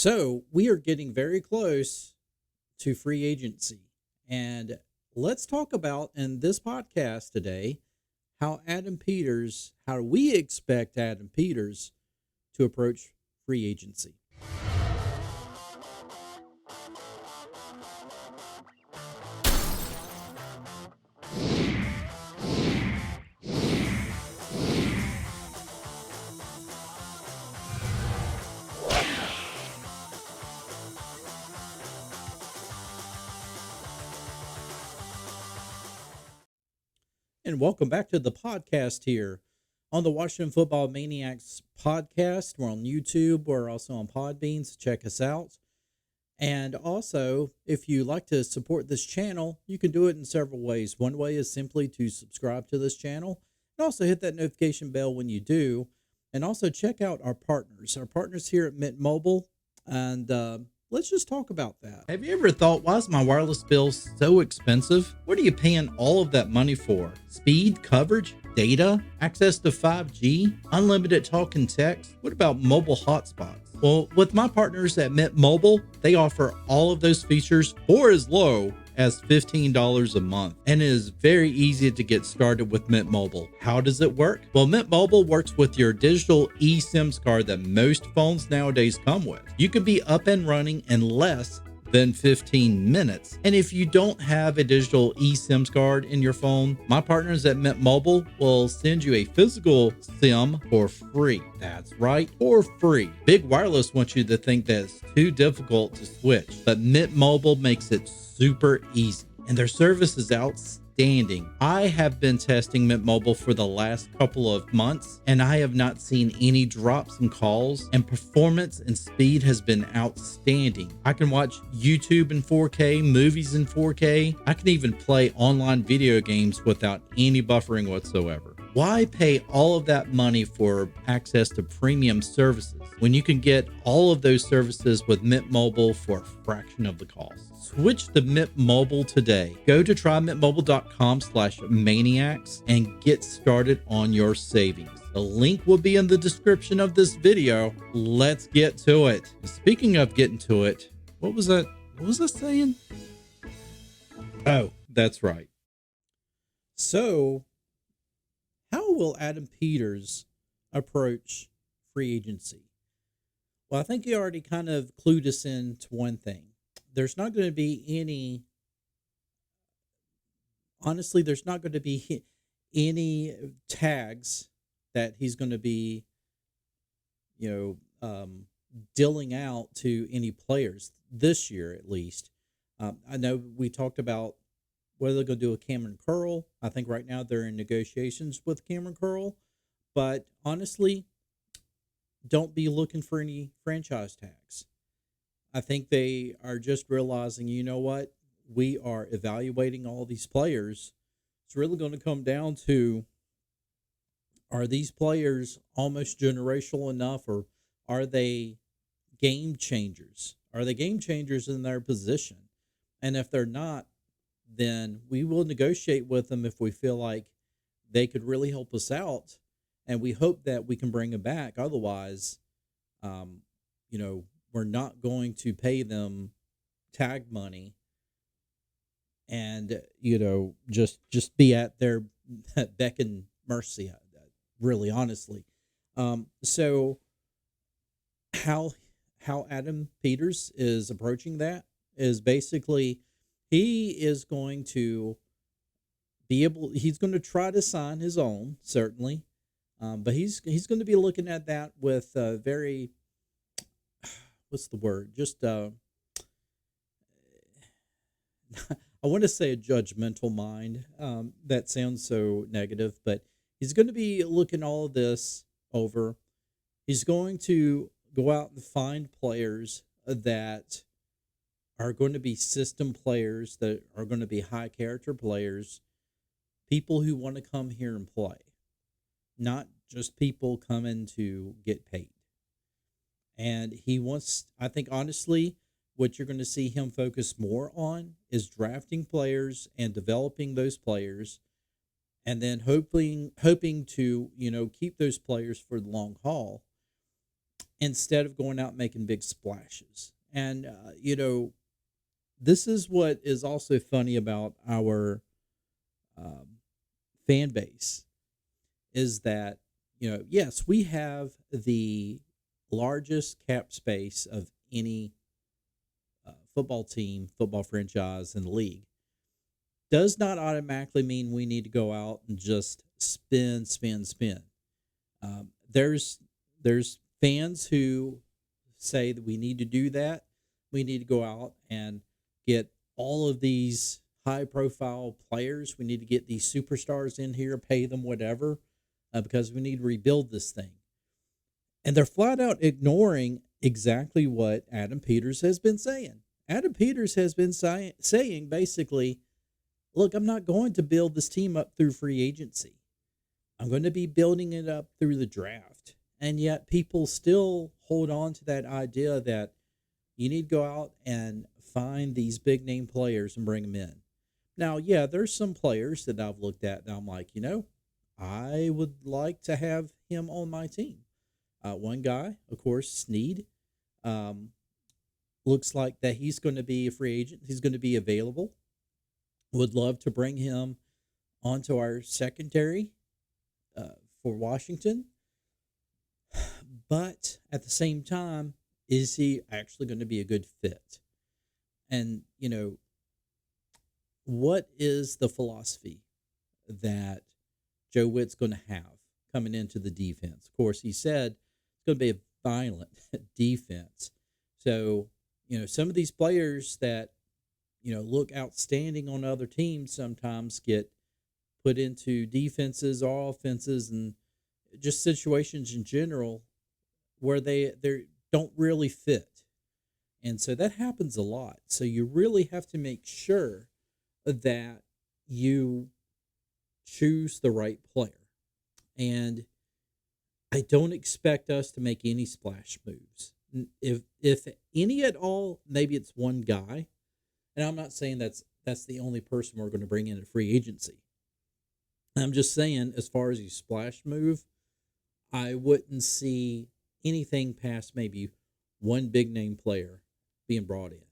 So we are getting very close to free agency. And let's talk about in this podcast today how we expect Adam Peters to approach free agency. And welcome back to the podcast here on the Washington Football Maniacs podcast. We're on YouTube. We're also on Podbean, so check us out. And also, if you like to support this channel, you can do it in several ways. One way is simply to subscribe to this channel and also hit that notification bell when you do. And also check out our partners here at Mint Mobile. And let's just talk about that. Have you ever thought, why is my wireless bill so expensive? What are you paying all of that money for? Speed, coverage, data, access to 5G, unlimited talk and text? What about mobile hotspots? Well, with my partners at Mint Mobile, they offer all of those features for as low as $15 a month, and it is very easy to get started with Mint Mobile. How does it work? Well, Mint Mobile works with your digital eSIMs card that most phones nowadays come with. You can be up and running in less than 15 minutes. And if you don't have a digital eSIMs card in your phone, my partners at Mint Mobile will send you a physical SIM for free. That's right, for free. Big Wireless wants you to think that it's too difficult to switch, but Mint Mobile makes it super easy, and their service is outstanding. I have been testing Mint Mobile for the last couple of months, and I have not seen any drops in calls, and performance and speed has been outstanding. I can watch YouTube in 4K, movies in 4K. I can even play online video games without any buffering whatsoever. Why pay all of that money for access to premium services when you can get all of those services with Mint Mobile for a fraction of the cost? Switch to Mint Mobile today. Go to trymintmobile.com/maniacs and get started on your savings. The link will be in the description of this video. Let's get to it. Speaking of getting to it, what was that? What was I saying? Oh, that's right. So, how will Adam Peters approach free agency? Well, I think he already kind of clued us into one thing. There's not going to be there's not going to be any tags that he's going to be, dealing out to any players this year, at least. I know we talked about whether they're going to do a Cameron Curl. I think right now they're in negotiations with Cameron Curl, but honestly, don't be looking for any franchise tags. I think they are just realizing, you know what? We are evaluating all these players. It's really going to come down to, are these players almost generational enough, or are they game changers? Are they game changers in their position? And if they're not, then we will negotiate with them if we feel like they could really help us out. And we hope that we can bring them back. Otherwise, we're not going to pay them tag money and, just be at their beck and mercy, really, honestly. So how Adam Peters is approaching that is basically he is going to he's going to try to sign his own, certainly. But he's going to be looking at that with very, what's the word? Just I want to say a judgmental mind. That sounds so negative, but he's going to be looking all of this over. He's going to go out and find players that are going to be system players, that are going to be high character players, people who want to come here and play, not just people coming to get paid. And he wants, I think, honestly, what you're going to see him focus more on is drafting players and developing those players, and then hoping to, keep those players for the long haul. instead of going out and making big splashes. And, this is what is also funny about our um, fan base is that, yes, we have the largest cap space of any football team, football franchise in the league. Does not automatically mean we need to go out and just spin, spin, spin. There's fans who say that we need to do that. We need to go out and get all of these high profile players. We need to get these superstars in here, pay them whatever, because we need to rebuild this thing. And they're flat out ignoring exactly what Adam Peters has been saying. Adam Peters has been saying basically, look, I'm not going to build this team up through free agency. I'm going to be building it up through the draft. And yet people still hold on to that idea that you need to go out and find these big name players and bring them in. Now, yeah, there's some players that I've looked at and I'm like, I would like to have him on my team. One guy, of course, Snead, um, looks like that he's going to be a free agent. He's going to be available. Would love to bring him onto our secondary for Washington. But at the same time, is he actually going to be a good fit? And, what is the philosophy that Joe Witt's going to have coming into the defense? Of course, he said it's going to be a violent defense. So, some of these players that, look outstanding on other teams sometimes get put into defenses or offenses and just situations in general where they don't really fit. And so that happens a lot. So you really have to make sure that you choose the right player. And I don't expect us to make any splash moves. If any at all, maybe it's one guy. And I'm not saying that's the only person we're going to bring in at free agency. I'm just saying, as far as a splash move, I wouldn't see anything past maybe one big name player being brought in.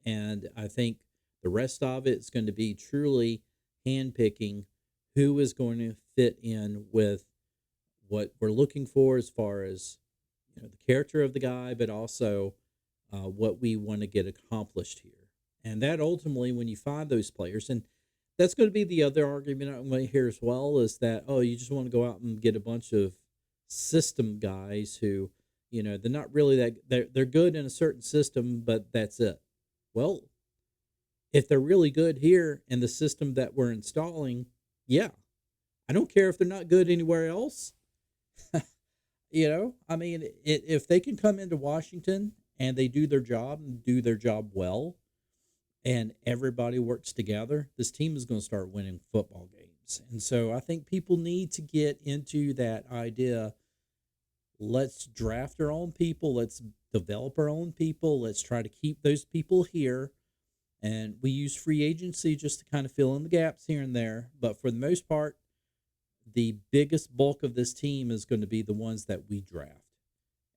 And I think the rest of it is going to be truly handpicking who is going to fit in with what we're looking for as far as the character of the guy, but also what we want to get accomplished here. And that ultimately, when you find those players, and that's going to be the other argument I'm going to hear as well, is that, you just want to go out and get a bunch of system guys who, they're not really they're good in a certain system, but that's it. Well, if they're really good here in the system that we're installing, yeah, I don't care if they're not good anywhere else. If they can come into Washington and they do their job and do their job well, and everybody works together, this team is going to start winning football games. And so I think people need to get into that idea. Let's draft our own people. Let's develop our own people. Let's try to keep those people here. And we use free agency just to kind of fill in the gaps here and there. But for the most part, the biggest bulk of this team is going to be the ones that we draft.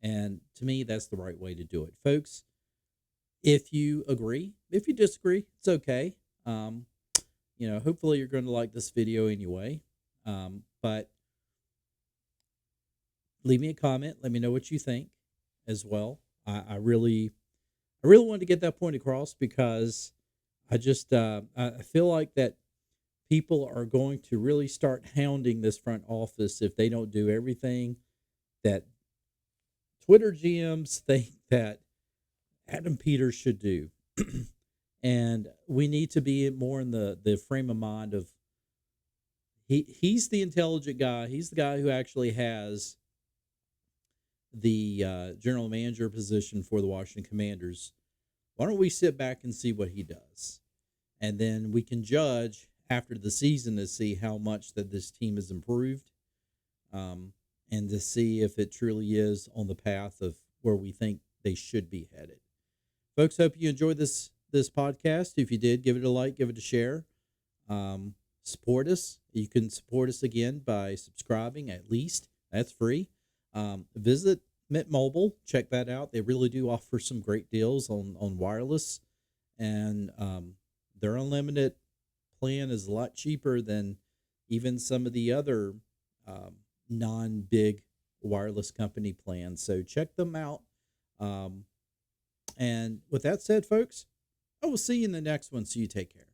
And to me, that's the right way to do it. Folks, if you agree, if you disagree, it's okay. Hopefully you're going to like this video anyway. But leave me a comment. Let me know what you think as well. I really wanted to get that point across because I feel like that people are going to really start hounding this front office if they don't do everything that Twitter GMs think that Adam Peters should do. And we need to be more in the frame of mind of he's the intelligent guy. He's the guy who actually has the general manager position for the Washington Commanders. Why don't we sit back and see what he does? And then we can judge after the season to see how much that this team has improved, and to see if it truly is on the path of where we think they should be headed. Folks, hope you enjoyed this podcast. If you did, give it a like, give it a share. Support us. You can support us again by subscribing at least. That's free. Visit Mint Mobile, check that out. They really do offer some great deals on wireless, and their unlimited plan is a lot cheaper than even some of the other non big wireless company plans. So check them out. Um, and with that said, folks, I will see you in the next one. So you take care.